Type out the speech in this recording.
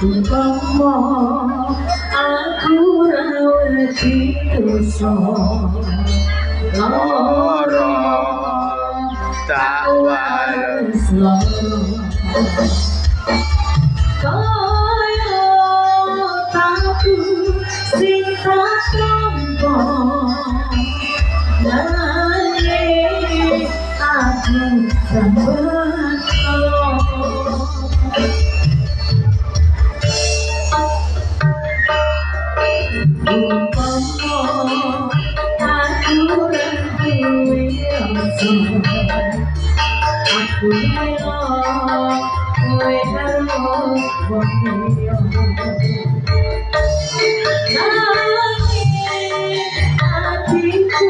Umpama aku rawati dosa lara tak wales kaya tahu sing tak tampa nanging aku sambet aku rela kowe karo wong nanging hatiku